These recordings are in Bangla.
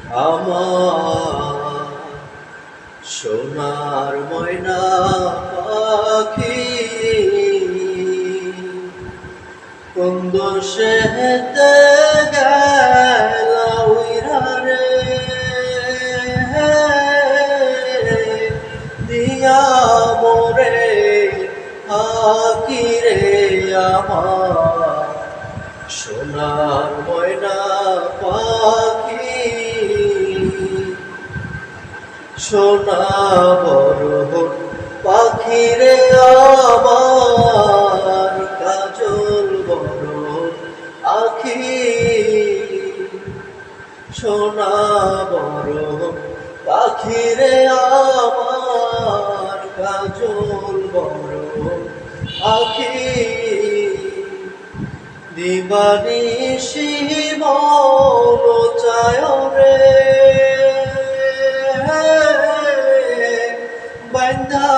আমার সোনার ময়না পাখি কোন দোষেতে গেলা উইরা রে দিয়া মোরে আকি রে আমার সোনার ময়না পাখি সোনা বরণ পাখি রে আমার কাজল বরণ আখি সোনা বরণ পাখি রে আমার কাজল বরণ আখি দিবানিশি মন চায় রে বান্ধা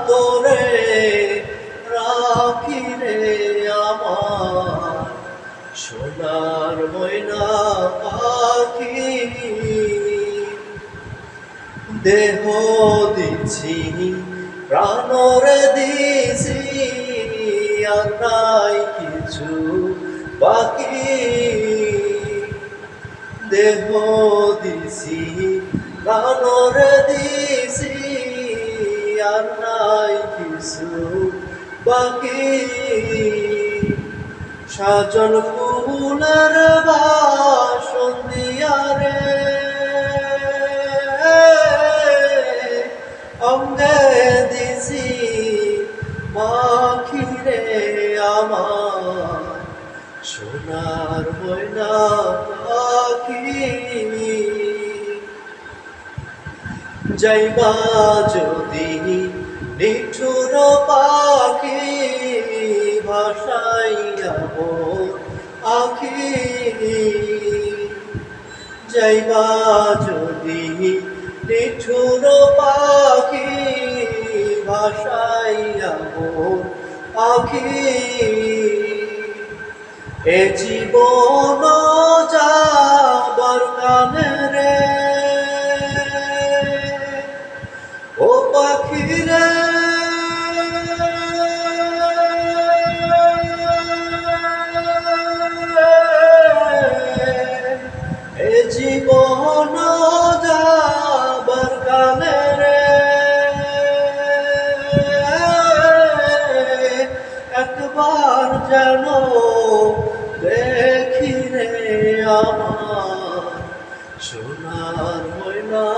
তোরে রাখি রে আমার সোনার ময়না পাখি দেহ দিছি প্রাণরে দিছি আর নাই কিছু বাকি দেহ দিছি প্রাণরে দিছি আর নাই কিছু বাকি সাজন ফুলের বাসন দিয়া রে অঙ্গে দিছি পাখি রে আমার সোনার ময়না পাখি যাইবা যদি নিঠুর পাখি ভাসাইয়া মোর আখি যাইবা যদি নিঠুর পাখি ভাসাইয়া মোর আখি এ জীবন যাবার কানে রে ও পাখি রে এ জীবন যাবার কানে রে একবার যেন দেখি রে আমার সোনার ময়না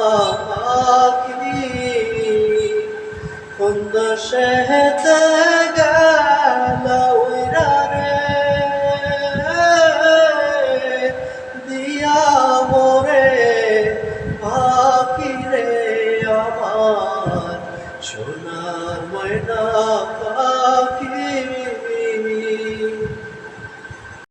পাখি কোন দেশেতে গেলা উইরা রে দিয়া মোরে পাখি রে আমার সোনার ময়না পাখি।